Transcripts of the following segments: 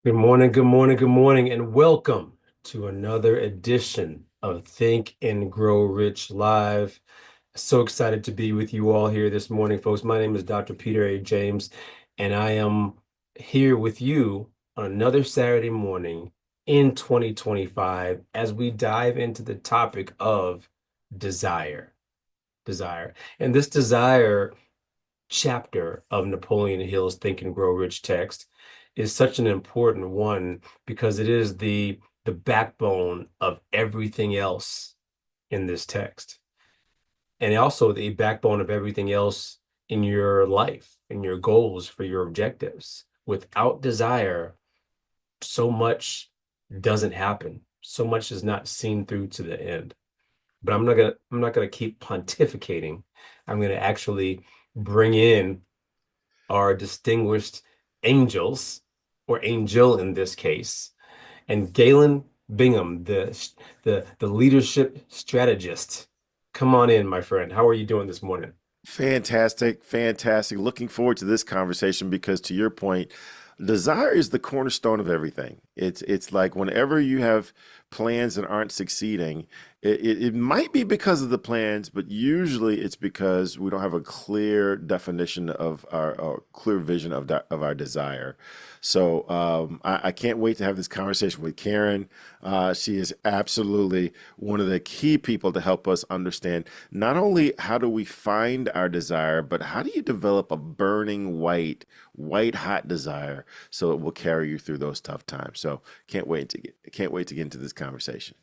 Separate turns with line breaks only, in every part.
Good morning, good morning, good morning, and welcome to another edition of Think and Grow Rich Live. So excited to be with you all here this morning, folks. My name is Dr. Peter A. James, and I am here with you on another Saturday morning in 2025 as we dive into the topic of desire. Desire. And this desire chapter of Napoleon Hill's Think and Grow Rich text is such an important one because it is the backbone of everything else in this text, and also the backbone of everything else in your life, in your goals, for your objectives. Without desire, so much doesn't happen. So much is not seen through to the end. But I'm not gonna keep pontificating. I'm gonna actually bring in our distinguished angels, or angel in this case, and Galen Bingham, the leadership strategist. Come on in, my friend. How are you doing this morning?
Fantastic, fantastic. Looking forward to this conversation because to your point, desire is the cornerstone of everything. It's like whenever you have plans that aren't succeeding, it might be because of the plans, but usually it's because we don't have a clear definition of our clear vision of our desire. So I can't wait to have this conversation with Karen. She is absolutely one of the key people to help us understand not only how do we find our desire, but how do you develop a burning white hot desire so it will carry you through those tough times. So can't wait to get into this conversation.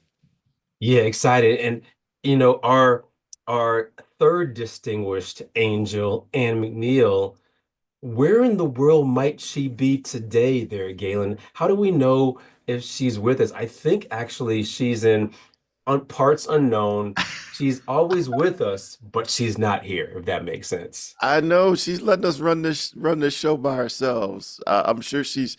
Yeah, excited. And our third distinguished angel, Anne McNeil, where in the world might she be today there, Galen? How do we know if she's with us? I think actually she's in on parts unknown. She's always with us, but she's not here, if that makes sense.
I know she's letting us run this show by ourselves. I'm sure she's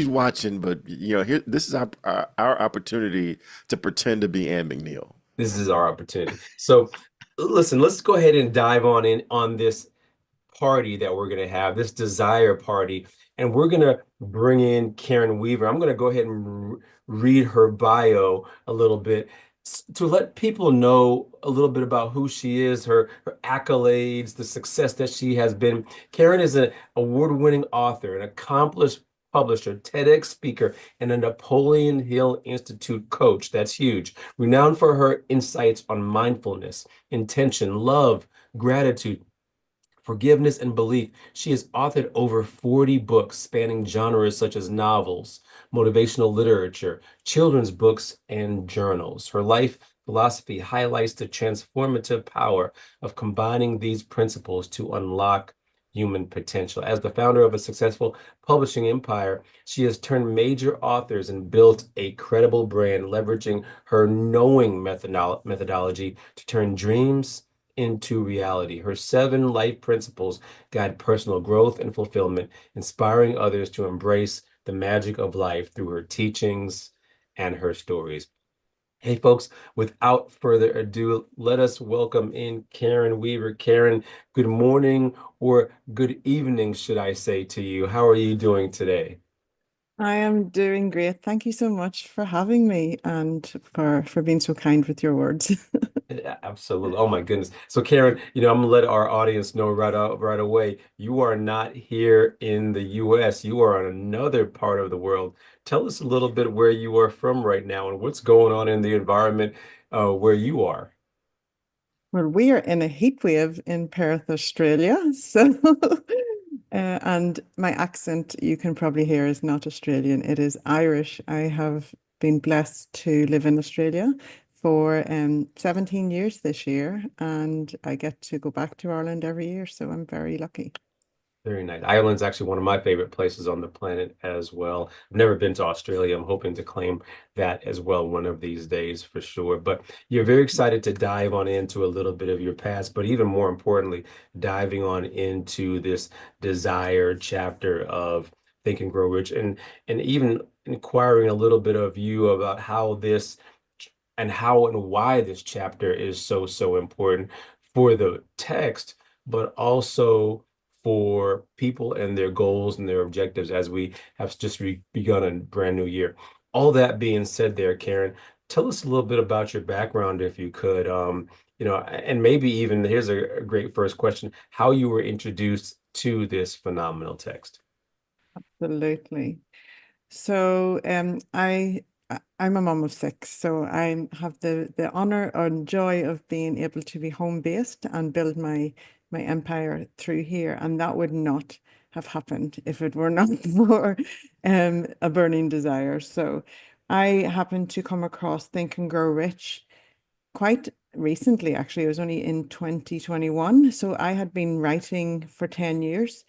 watching, but here this is our opportunity to pretend to be Ann McNeil.
This is our opportunity. So listen, let's go ahead and dive on in on this party that we're going to have, this desire party. And we're going to bring in Karen Weaver. I'm going to go ahead and read her bio a little bit to let people know a little bit about who she is, her accolades, the success that she has been. Karen is an award-winning author, an accomplished publisher, TEDx speaker, and a Napoleon Hill Institute coach. That's huge. Renowned for her insights on mindfulness, intention, love, gratitude, forgiveness, and belief. She has authored over 40 books spanning genres such as novels, motivational literature, children's books, and journals. Her life philosophy highlights the transformative power of combining these principles to unlock human potential. As the founder of a successful publishing empire, she has turned major authors and built a credible brand, leveraging her knowing methodology to turn dreams into reality. Her 7 life principles guide personal growth and fulfillment, inspiring others to embrace the magic of life through her teachings and her stories. Hey, folks, without further ado, let us welcome in Karen Weaver. Karen, good morning or good evening, should I say to you. How are you doing today?
I am doing great. Thank you so much for having me and for being so kind with your words.
Yeah, absolutely. Oh my goodness. So Karen, I'm gonna let our audience know right away. You are not here in the US. You are on another part of the world. Tell us a little bit where you are from right now and what's going on in the environment where you are.
Well, we are in a heat wave in Perth, Australia. So, and my accent you can probably hear is not Australian, it is Irish. I have been blessed to live in Australia for 17 years this year, and I get to go back to Ireland every year. So I'm very lucky.
Very nice. Ireland's actually one of my favorite places on the planet as well. I've never been to Australia. I'm hoping to claim that as well one of these days for sure. But you're very excited to dive on into a little bit of your past, but even more importantly, diving on into this desire chapter of Think and Grow Rich, and even inquiring a little bit of you about how this and how and why this chapter is so important for the text, but also for people and their goals and their objectives as we have just begun a brand new year. All that being said there, Karen, tell us a little bit about your background if you could. And maybe even here's a great first question, how you were introduced to this phenomenal text.
Absolutely. So I'm a mom of six, so I have the honor and joy of being able to be home based and build my empire through here. And that would not have happened if it were not for a burning desire. So I happened to come across Think and Grow Rich quite recently, actually. It was only in 2021. So I had been writing for 10 years.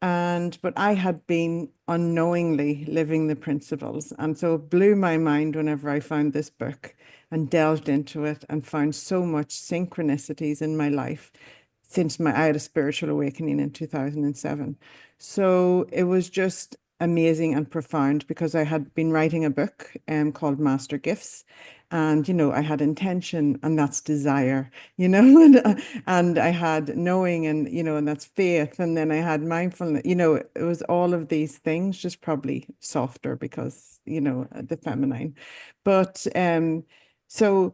But I had been unknowingly living the principles. And so it blew my mind whenever I found this book and delved into it and found so much synchronicities in my life since I had a spiritual awakening in 2007. So it was just amazing and profound because I had been writing a book called Master Gifts. And, I had intention, and that's desire, and I had knowing, and that's faith. And then I had mindfulness, it was all of these things, just probably softer because, the feminine. But so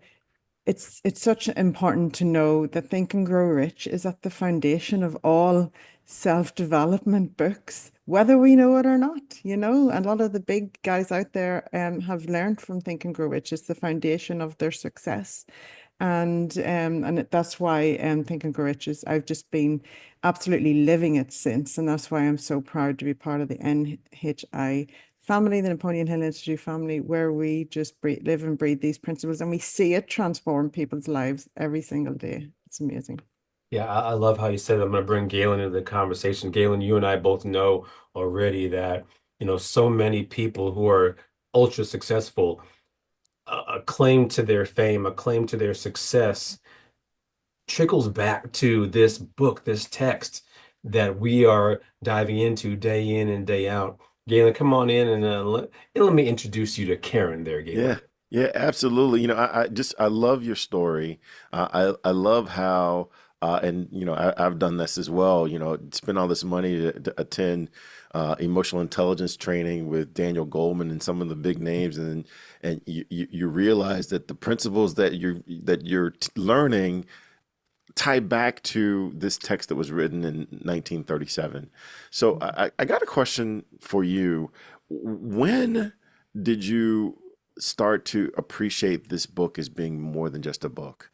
it's such important to know that Think and Grow Rich is at the foundation of all self-development books, whether we know it or not, and a lot of the big guys out there have learned from Think and Grow Rich. It's the foundation of their success. That's why Think and Grow Rich is, I've just been absolutely living it since, and that's why I'm so proud to be part of the NHI family, the Napoleon Hill Institute family, where we just live and breathe these principles, and we see it transform people's lives every single day. It's amazing.
Yeah, I love how you said I'm going to bring Galen into the conversation. Galen, you and I both know already that, so many people who are ultra successful, a claim to their fame, a claim to their success trickles back to this book, this text that we are diving into day in and day out. Galen, come on in and let me introduce you to Karen there,
Yeah,
Galen.
yeah, absolutely. I love your story. I love how, and I've done this as well. Spend all this money to attend emotional intelligence training with Daniel Goleman and some of the big names, and you realize that the principles that you're learning tie back to this text that was written in 1937. So I got a question for you. When did you start to appreciate this book as being more than just a book?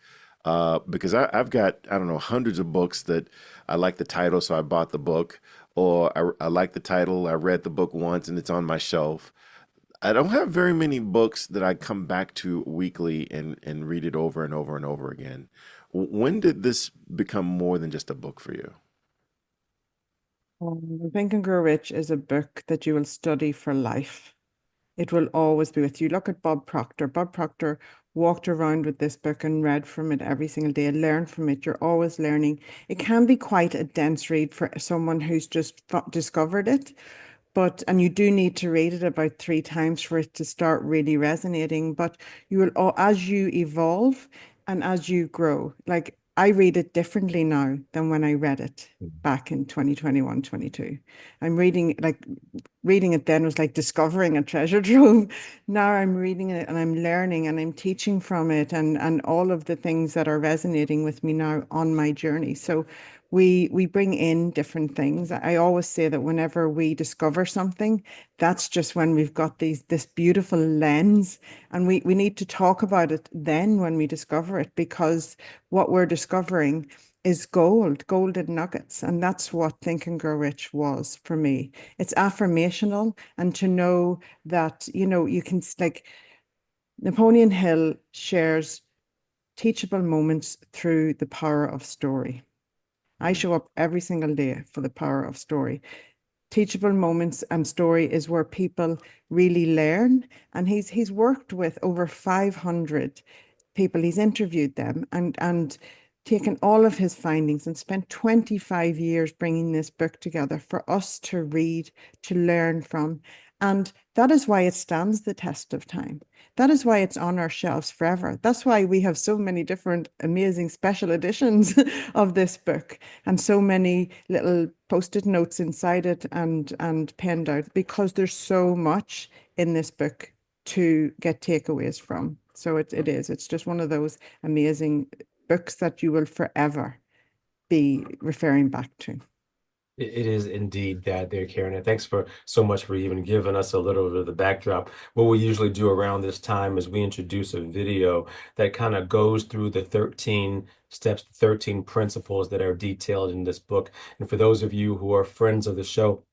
Because I've got, I don't know, hundreds of books that I like the title, so I bought the book, or I like the title, I read the book once and it's on my shelf. I don't have very many books that I come back to weekly and read it over and over and over again. When did this become more than just a book for you?
Think and Grow Rich is a book that you will study for life. It will always be with you. Look at Bob Proctor. Bob Proctor walked around with this book and read from it every single day, learned from it. You're always learning. It can be quite a dense read for someone who's just discovered it, and you do need to read it about 3 times for it to start really resonating. But you will, as you evolve and as you grow, like I read it differently now than when I read it back in 2021, 22. I'm reading it then was like discovering a treasure trove. Now I'm reading it and I'm learning and I'm teaching from it, and all of the things that are resonating with me now on my journey. So we bring in different things. I always say that whenever we discover something, that's just when we've got this beautiful lens, and we need to talk about it then when we discover it, because what we're discovering is golden nuggets. And that's what Think and Grow Rich was for me. It's affirmational, and to know that, you can, like, Napoleon Hill shares teachable moments through the power of story. I
Mhm.
show up every single day for the power of story. Teachable moments and story is where people really learn. And he's worked with over 500 people. He's interviewed them, and taken all of his findings and spent 25 years bringing this book together for us to read, to learn from. And that is why it stands the test of time. That is why it's on our shelves forever. That's why we have so many different amazing special editions of this book and so many little post-it notes inside it and penned out, because there's so much in this book to get takeaways from. So it's just one of those amazing books that you will forever be referring back to.
It is indeed that there, Karen. And thanks for so much for even giving us a little bit of the backdrop. What we usually do around this time is we introduce a video that kind of goes through the 13 steps, 13 principles that are detailed in this book. And for those of you who are friends of the show,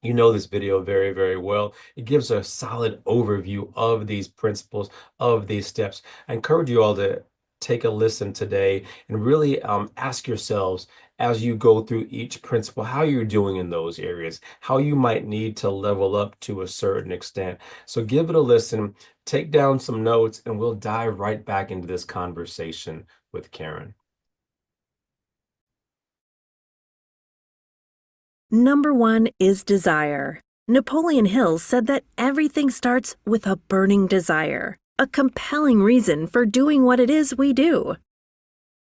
you know this video very, very well. It gives a solid overview of these principles, of these steps. I encourage you all to take a listen today and really ask yourselves as you go through each principle, how you're doing in those areas, how you might need to level up to a certain extent. So give it a listen, take down some notes, and we'll dive right back into this conversation with Karen.
Number 1 is desire. Napoleon Hill said that everything starts with a burning desire, a compelling reason for doing what it is we do.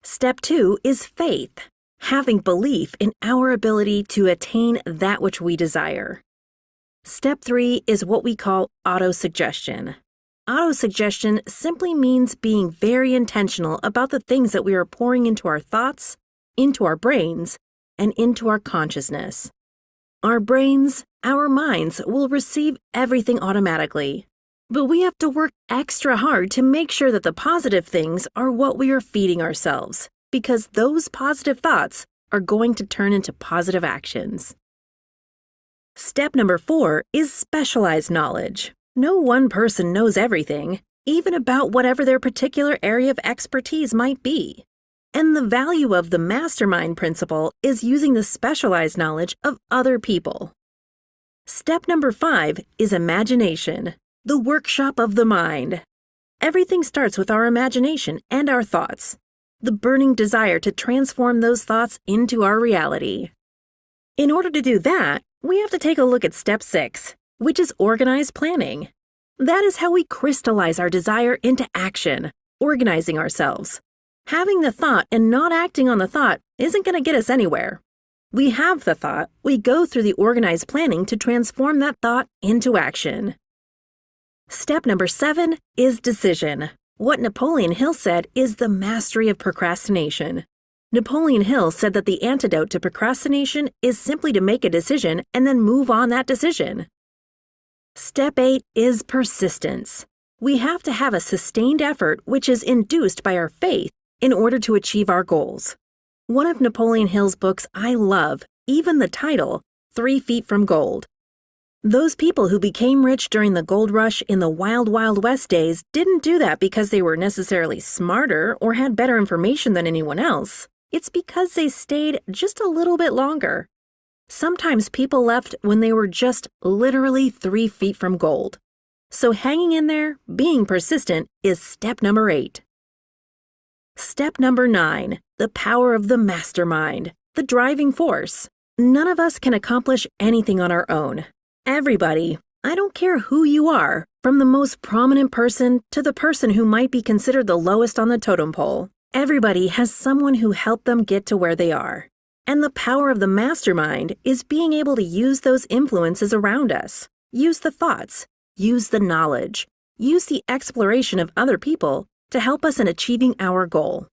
Step 2 is faith, having belief in our ability to attain that which we desire. Step 3 is what we call autosuggestion. Autosuggestion simply means being very intentional about the things that we are pouring into our thoughts, into our brains, and into our consciousness. Our brains, our minds will receive everything automatically, but we have to work extra hard to make sure that the positive things are what we are feeding ourselves, because those positive thoughts are going to turn into positive actions. Step number 4 is specialized knowledge. No one person knows everything, even about whatever their particular area of expertise might be. And the value of the mastermind principle is using the specialized knowledge of other people. Step number 5 is imagination, the workshop of the mind. Everything starts with our imagination and our thoughts, the burning desire to transform those thoughts into our reality. In order to do that, we have to take a look at step 6, which is organized planning. That is how we crystallize our desire into action, organizing ourselves. Having the thought and not acting on the thought isn't going to get us anywhere. We have the thought, we go through the organized planning to transform that thought into action. Step number 7 is decision. What Napoleon Hill said is the mastery of procrastination. Napoleon Hill said that the antidote to procrastination is simply to make a decision and then move on that decision. Step 8 is persistence. We have to have a sustained effort which is induced by our faith in order to achieve our goals. One of Napoleon Hill's books I love, even the title, 3 Feet from Gold. Those people who became rich during the gold rush in the Wild Wild West days didn't do that because they were necessarily smarter or had better information than anyone else. It's because they stayed just a little bit longer. Sometimes people left when they were just literally 3 feet from gold. So hanging in there, being persistent, is step number 8. Step number 9, the power of the mastermind, the driving force. None of us can accomplish anything on our own. Everybody, I don't care who you are, from the most prominent person to the person who might be considered the lowest on the totem pole, everybody has someone who helped them get to where they are. And the power of the mastermind is being able to use those influences around us, use the thoughts, use the knowledge, use the exploration of other people to help us in achieving our goal.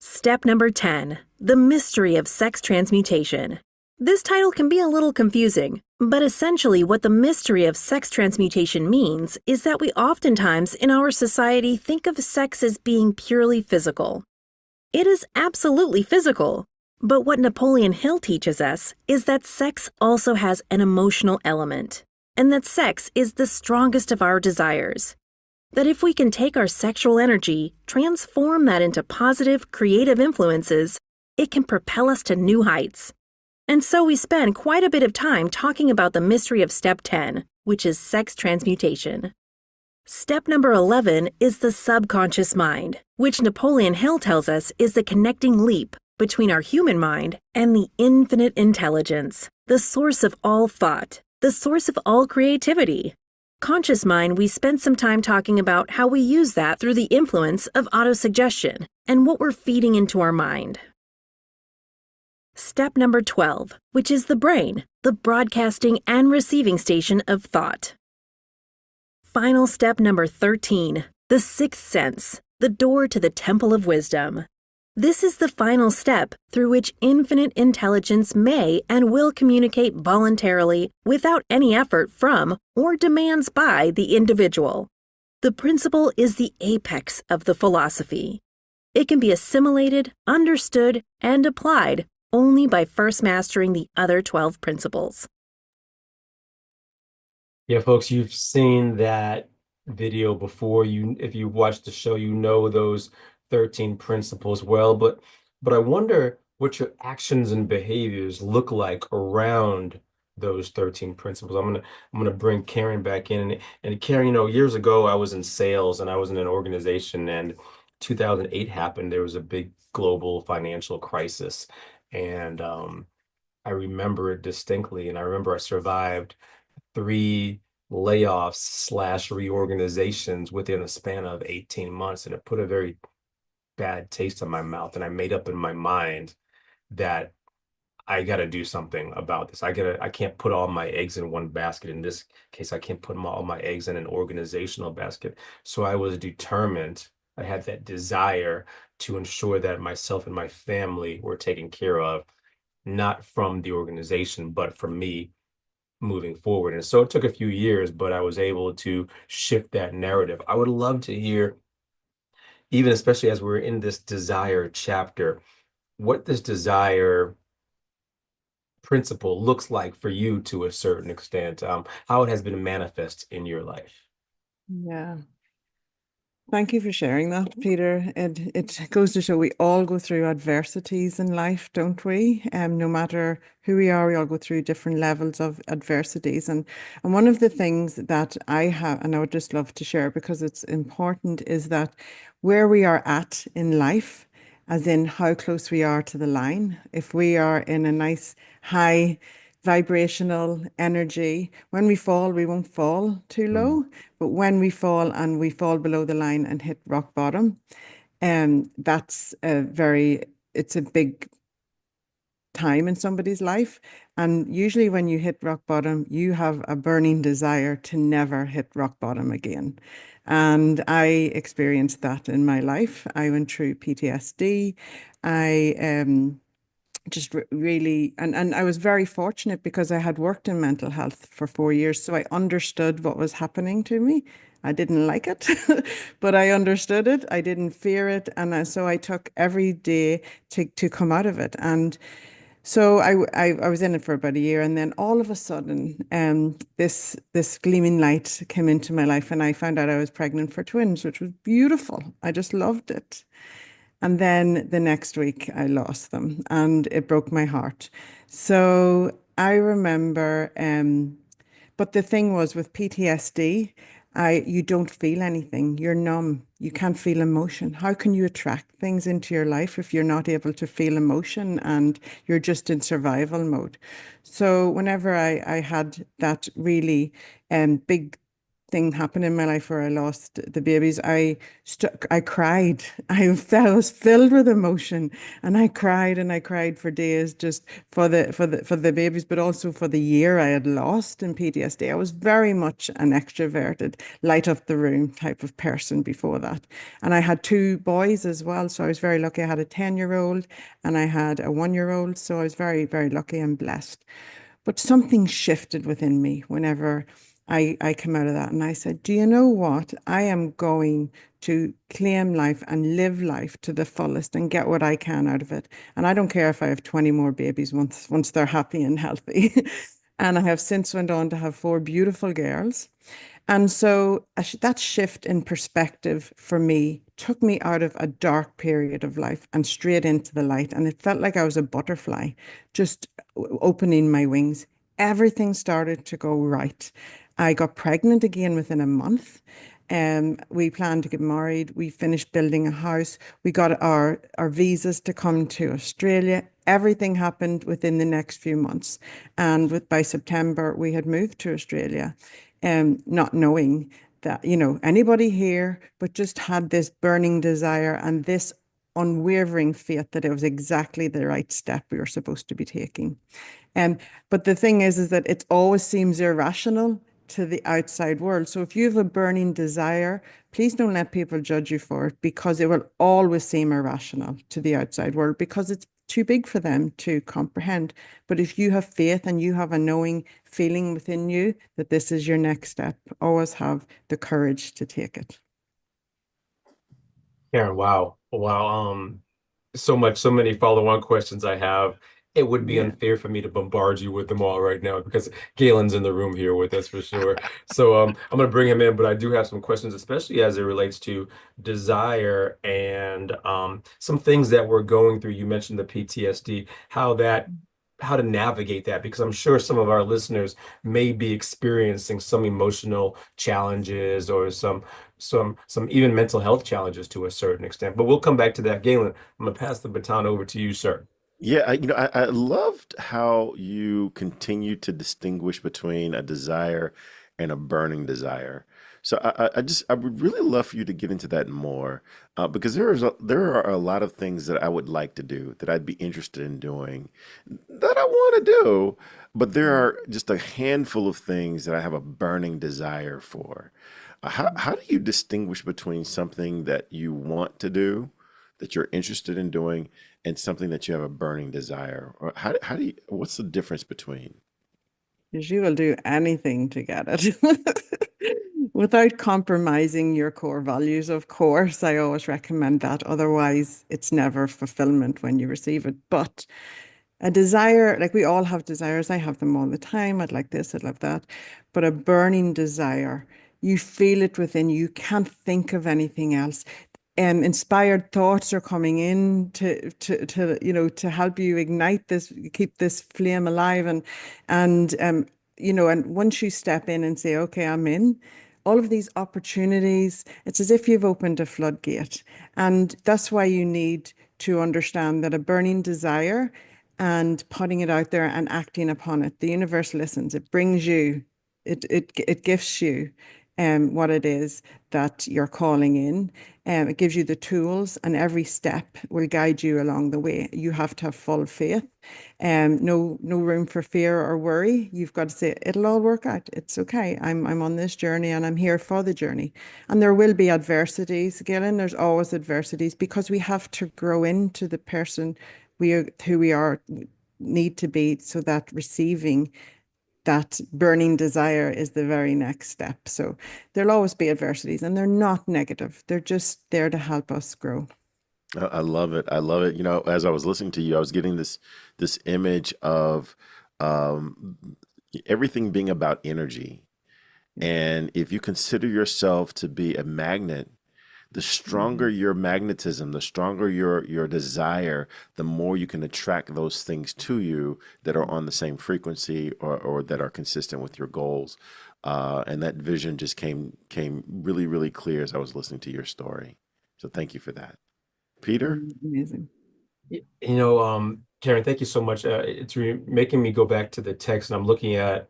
Step number 10, the mystery of sex transmutation. This title can be a little confusing, but essentially what the mystery of sex transmutation means is that we oftentimes in our society think of sex as being purely physical. It is absolutely physical, but what Napoleon Hill teaches us is that sex also has an emotional element, and that sex is the strongest of our desires. That if we can take our sexual energy, transform that into positive, creative influences, it can propel us to new heights. And so we spend quite a bit of time talking about the mystery of step 10, which is sex transmutation. Step number 11 is the subconscious mind, which Napoleon Hill tells us is the connecting leap between our human mind and the infinite intelligence, the source of all thought, the source of all creativity. Conscious mind, we spent some time talking about how we use that through the influence of autosuggestion and what we're feeding into our mind. Step number 12, which is the brain, the broadcasting and receiving station of thought. Final step number 13, the sixth sense, the door to the temple of wisdom. This is the final step through which infinite intelligence may and will communicate voluntarily without any effort from or demands by the individual. The principle is the apex of the philosophy. It can be assimilated, understood, and applied only by first mastering the other 12 principles.
Yeah, folks, you've seen that video before. If you watched the show, you know those 13 principles well, but I wonder what your actions and behaviors look like around those 13 principles. I'm gonna bring Karen back in. And Karen, years ago I was in sales and I was in an organization, and 2008 happened. There was a big global financial crisis. And I remember it distinctly. And I remember I survived 3 layoffs slash reorganizations within a span of 18 months. And it put a very bad taste in my mouth. And I made up in my mind that I got to do something about this. I can't put all my eggs in one basket. In this case, I can't put all my eggs in an organizational basket. So I was determined. I had that desire to ensure that myself and my family were taken care of, not from the organization, but from me moving forward. And so it took a few years, but I was able to shift that narrative. I would love to hear, even especially as we're in this desire chapter, what this desire principle looks like for you to a certain extent, how it has been manifest in your life.
Yeah. Thank you for sharing that, Peter. It goes to show we all go through adversities in life, don't we? No matter who we are, we all go through different levels of adversities. And one of the things that I have, and I would just love to share because it's important, is that where we are at in life, as in how close we are to the line, if we are in a nice high vibrational energy, when we fall, we won't fall too low. But when we fall and we fall below the line and hit rock bottom, that's it's a big time in somebody's life. And usually when you hit rock bottom, you have a burning desire to never hit rock bottom again. And I experienced that in my life. I went through PTSD. I just really, and I was very fortunate because I had worked in mental health for 4 years, so I understood what was happening to me. I didn't like it, but I understood it. I didn't fear it, and so I took every day to come out of it. And so I was in it for about a year, and then all of a sudden, this gleaming light came into my life, and I found out I was pregnant for twins, which was beautiful. I just loved it. And then the next week I lost them and it broke my heart. So I remember, but the thing was with PTSD, you don't feel anything. You're numb. You can't feel emotion. How can you attract things into your life if you're not able to feel emotion and you're just in survival mode? So whenever I had that really big thing happen in my life where I lost the babies, I cried. I was filled with emotion, and I cried for days, just for the babies, but also for the year I had lost in PTSD. I was very much an extroverted, light up the room type of person before that. And I had 2 boys as well, so I was very lucky. I had a 10-year-old and I had a 1-year-old, so I was very, very lucky and blessed. But something shifted within me whenever I came out of that, and I said, do you know what? I am going to claim life and live life to the fullest and get what I can out of it. And I don't care if I have 20 more babies once they're happy and healthy. And I have since went on to have 4 beautiful girls. And so that shift in perspective for me took me out of a dark period of life and straight into the light. And it felt like I was a butterfly, just opening my wings. Everything started to go right. I got pregnant again within a month. We planned to get married. We finished building a house. We got our visas to come to Australia. Everything happened within the next few months. And by September, we had moved to Australia, not knowing that, anybody here, but just had this burning desire and this unwavering faith that it was exactly the right step we were supposed to be taking. But the thing is that it always seems irrational to the outside world. So if you have a burning desire, please don't let people judge you for it, because it will always seem irrational to the outside world because it's too big for them to comprehend. But if you have faith and you have a knowing feeling within you that this is your next step, always have the courage to take it.
Karen, wow. Wow. So many follow-on questions I have. It would be
Yeah.
unfair for me to bombard you with them all right now because Galen's in the room here with us for sure. So I'm gonna bring him in, but I do have some questions, especially as it relates to desire and some things that we're going through. You mentioned the PTSD, how to navigate that, because I'm sure some of our listeners may be experiencing some emotional challenges or some even mental health challenges to a certain extent. But we'll come back to that. Galen, I'm gonna pass the baton over to you, sir.
Yeah, I loved how you continue to distinguish between a desire and a burning desire. So I would really love for you to get into that more, because there are a lot of things that I would like to do that I'd be interested in doing that I want to do, but there are just a handful of things that I have a burning desire for. How do you distinguish between something that you want to do, that you're interested in doing, and something that you have a burning desire? Or how do you, what's the difference between?
Because you will do anything to get it without compromising your core values. Of course, I always recommend that. Otherwise, it's never fulfillment when you receive it. But a desire, like we all have desires. I have them all the time. I'd like this, I'd love that. But a burning desire, you feel it within you. You can't think of anything else. Inspired thoughts are coming in to help you ignite this, keep this flame alive, and once you step in and say, okay, I'm in, all of these opportunities, it's as if you've opened a floodgate. And that's why you need to understand that a burning desire and putting it out there and acting upon it, the universe listens. It brings you, it gifts you what it is that you're calling in. It gives you the tools, and every step will guide you along the way. You have to have full faith. No room for fear or worry. You've got to say, it'll all work out. It's okay. I'm on this journey and I'm here for the journey. And there will be adversities, Gillian. There's always adversities, because we have to grow into the person who we are, need to be, so that receiving that burning desire is the very next step. So there'll always be adversities, and they're not negative. They're just there to help us grow.
I love it. I love it. You know, as I was listening to you, I was getting this image of um, everything being about energy.
Yeah.
And if you consider yourself to be a magnet, the stronger
Mhm.
your magnetism, the stronger your desire, the more you can attract those things to you that are on the same frequency, or that are consistent with your goals. And that vision just came really, really clear as I was listening to your story. So thank you for that. Peter?
Amazing.
Karen, thank you so much. It's making me go back to the text, and I'm looking at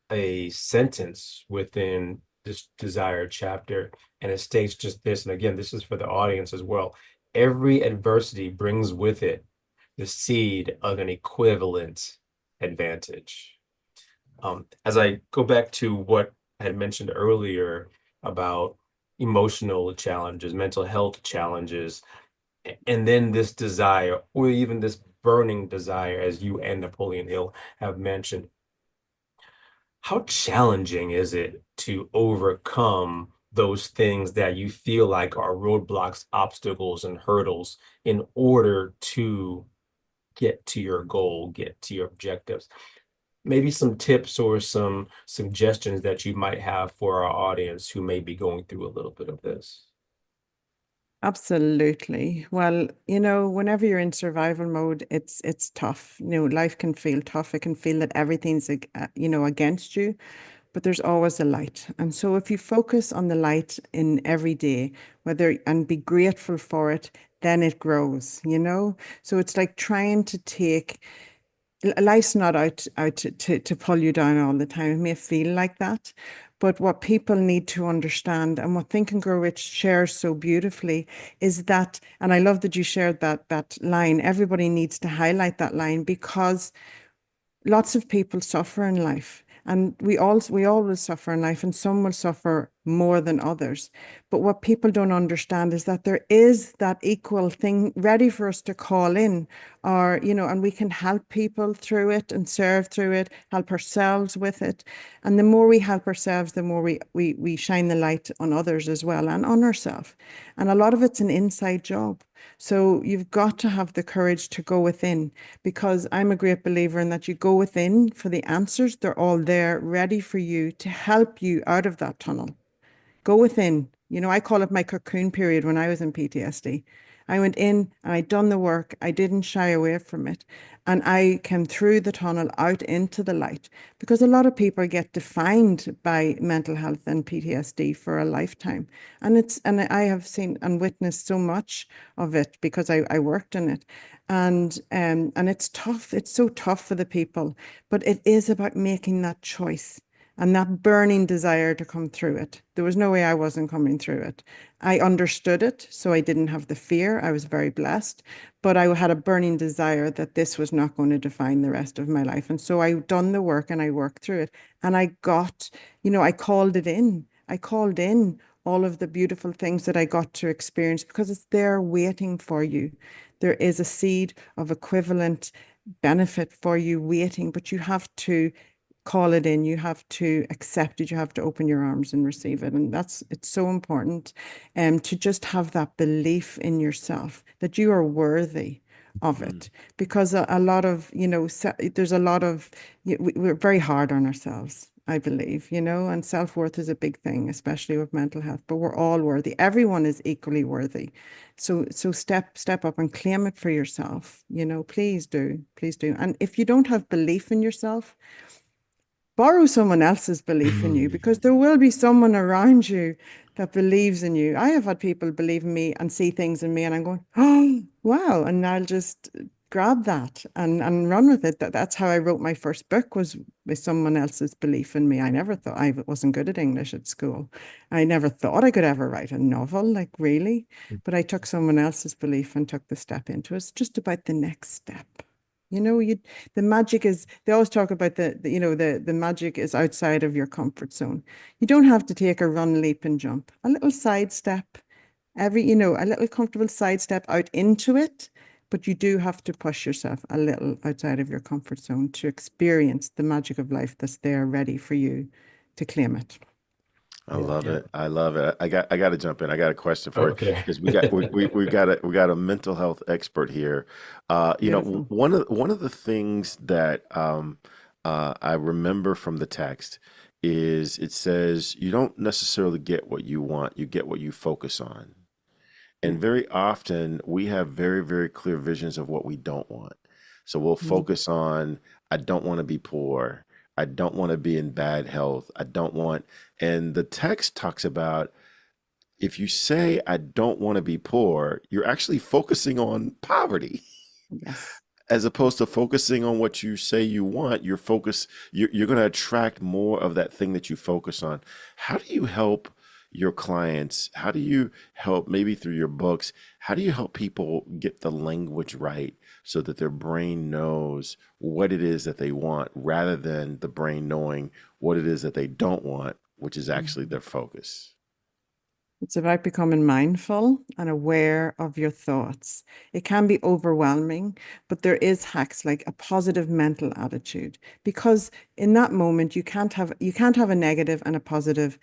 a sentence within this desired chapter, and it states just this. And again, this is for the audience as well. Every adversity brings with it the seed of an equivalent advantage. As I go back to what I had mentioned earlier about emotional challenges, mental health challenges, and then this desire, or even this burning desire, as you and Napoleon Hill have mentioned, how challenging is it to overcome those things that you feel like are roadblocks, obstacles, and hurdles in order to get to your goal, get to your objectives? Maybe some tips or some suggestions that you might have for our audience who may be going through a little bit of this.
Absolutely. Well, whenever you're in survival mode, it's tough. Life can feel tough. It can feel that everything's against you. but there's always a light. And so if you focus on the light in every day, whether and be grateful for it, then it grows, you know? So it's like trying to take life's not out to pull you down all the time. It may feel like that, but what people need to understand and what Think and Grow Rich shares so beautifully is that, and I love that you shared that line. Everybody needs to highlight that line because lots of people suffer in life, and we always suffer in life, and some will suffer more than others. But what people don't understand is that there is that equal thing ready for us to call in, or and we can help people through it and serve through it, help ourselves with it. And the more we help ourselves, the more we shine the light on others as well, and on ourselves. And a lot of it's an inside job. So you've got to have the courage to go within, because I'm a great believer in that you go within for the answers. They're all there ready for you to help you out of that tunnel. Go within. I call it my cocoon period when I was in PTSD. I went in and I'd done the work. I didn't shy away from it. And I came through the tunnel out into the light, because a lot of people get defined by mental health and PTSD for a lifetime. And I have seen and witnessed so much of it because I worked in it. And it's tough. It's so tough for the people, but it is about making that choice and that burning desire to come through it. There was no way I wasn't coming through it. I understood it, so I didn't have the fear. I was very blessed, but I had a burning desire that this was not going to define the rest of my life. And so I done the work and I worked through it. And I got, I called it in. I called in all of the beautiful things that I got to experience, because it's there waiting for you. There is a seed of equivalent benefit for you waiting, but you have to call it in. You have to accept it. You have to open your arms and receive it. And it's so important to just have that belief in yourself that you are worthy of it, because a lot of, there's a lot of, we're very hard on ourselves, I believe, and self-worth is a big thing, especially with mental health, but we're all worthy. Everyone is equally worthy. So step up and claim it for yourself. Please do. Please do. And if you don't have belief in yourself, borrow someone else's belief in you, because there will be someone around you that believes in you. I have had people believe in me and see things in me, and I'm going, oh, wow. And I'll just grab that and run with it. That's how I wrote my first book, was with someone else's belief in me. I never thought I wasn't good at English at school. I never thought I could ever write a novel, like really. But I took someone else's belief and took the step into it. It's just about the next step. The magic is, they always talk about the magic is outside of your comfort zone. You don't have to take a run, leap, and jump. A little sidestep, a little comfortable sidestep out into it, but you do have to push yourself a little outside of your comfort zone to experience the magic of life that's there ready for you to claim it.
I
Yeah.
love
Yeah.
it. I love it. I got to jump in. I got a question for you,
Okay.
because we got a mental health expert here.
Beautiful.
One of the things that I remember from the text is, it says you don't necessarily get what you want, you get what you focus on. And very often we have very, very clear visions of what we don't want. So we'll
Mhm.
focus on, I don't want to be poor. I don't want to be in bad health. I don't want, and the text talks about, if you say, I don't want to be poor, you're actually focusing on poverty.
Yes.
As opposed to focusing on what you say you want, you're going to attract more of that thing that you focus on. How do you help your clients? How do you help, maybe through your books, how do you help people get the language right so that their brain knows what it is that they want, rather than the brain knowing what it is that they don't want, which is actually
Mhm.
their focus?
It's about becoming mindful and aware of your thoughts. It can be overwhelming, but there is hacks like a positive mental attitude, because in that moment you can't have a negative and a positive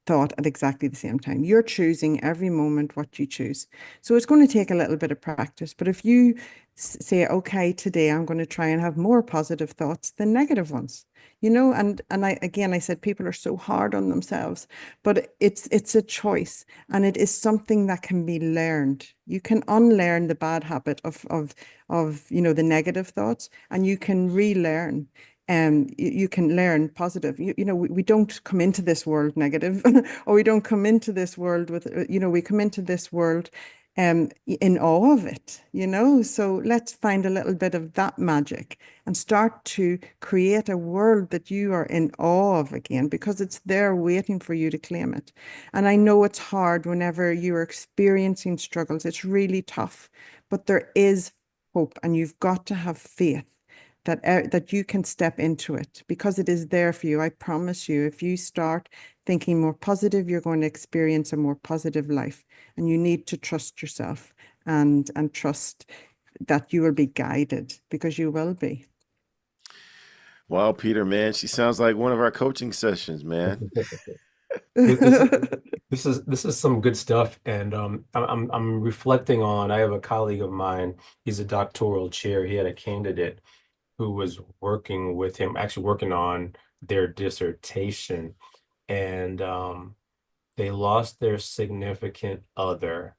thought at exactly the same time. You're choosing every moment what you choose. So it's going to take a little bit of practice. But if you say, okay, today I'm going to try and have more positive thoughts than negative ones, and I said people are so hard on themselves, but it's a choice, and it is something that can be learned. You can unlearn the bad habit of the negative thoughts, and you can relearn. You can learn positive. We don't come into this world negative, or we don't come into this world with, we come into this world in awe of it, So let's find a little bit of that magic and start to create a world that you are in awe of again, because it's there waiting for you to claim it. And I know it's hard whenever you're experiencing struggles. It's really tough, but there is hope, and you've got to have faith that you can step into it, because it is there for you. I promise you, if you start thinking more positive, you're going to experience a more positive life. And you need to trust yourself and trust that you will be guided, because you will be.
Wow, Peter, man, she sounds like one of our coaching sessions, man.
This is this is some good stuff, and I'm reflecting on. I have a colleague of mine. He's a doctoral chair. He had a candidate who was working with him, actually working on their dissertation, and they lost their significant other,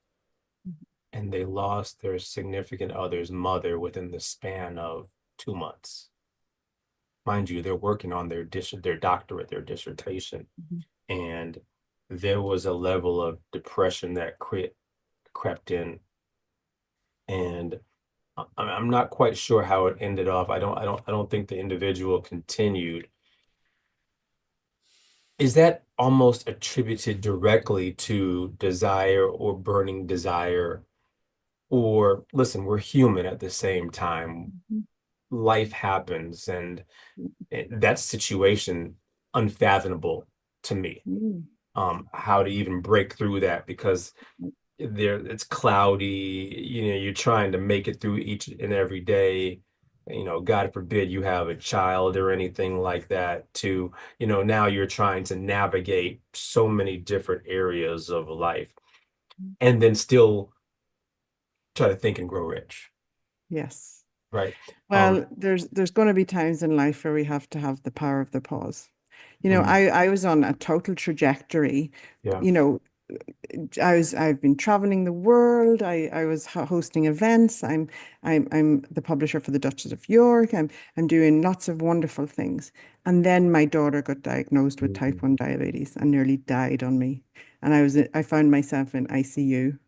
and they lost their significant other's mother within the span of 2 months. Mind you, they're working on their doctorate, their dissertation, and there was a level of depression that crept in, and I'm not quite sure how it ended off. I don't think the individual continued. Is that almost attributed directly to desire or burning desire? Or listen, we're human at the same time. Life happens, and that situation unfathomable to me. How to even break through that, because it's cloudy, you're trying to make it through each and every day. God forbid you have a child or anything like that, to now you're trying to navigate so many different areas of life, and then still try to think and grow rich,
Yes.
right?
Well, there's going to be times in life where we have to have the power of the pause.
Mm,
I was on a total trajectory.
yeah.
You know, I've been traveling the world. I was hosting events. I'm the publisher for the Duchess of York. I'm doing lots of wonderful things. And then my daughter got diagnosed with
Mhm.
type 1 diabetes and nearly died on me. And I found myself in ICU.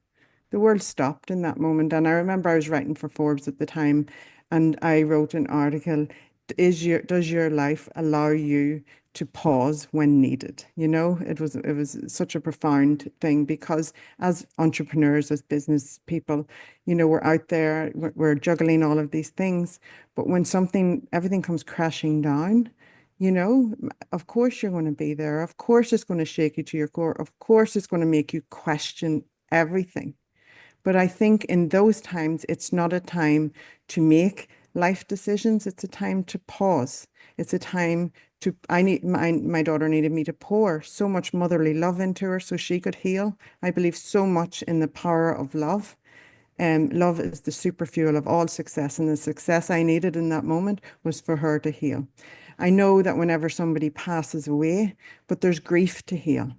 The world stopped in that moment. And I remember I was writing for Forbes at the time, and I wrote an article, does your life allow you to pause when needed? It was such a profound thing, because as entrepreneurs, as business people, we're out there, we're juggling all of these things. But when everything comes crashing down, of course you're going to be there. Of course it's going to shake you to your core. Of course it's going to make you question everything. But I think in those times, it's not a time to make life decisions. It's a time to pause. It's a time my daughter needed me to pour so much motherly love into her so she could heal. I believe so much in the power of love. And love is the super fuel of all success. And the success I needed in that moment was for her to heal. I know that whenever somebody passes away, but there's grief to heal.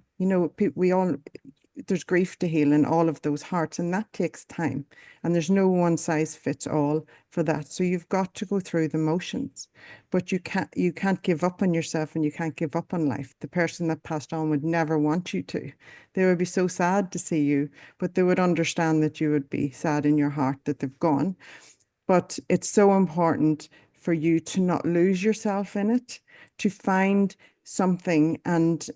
There's grief to heal in all of those hearts, and that takes time. And there's no one size fits all for that. So you've got to go through the motions, but you can't give up on yourself, and you can't give up on life. The person that passed on would never want you to. They would be so sad to see you, but they would understand that you would be sad in your heart that they've gone. But it's so important for you to not lose yourself in it, to find something and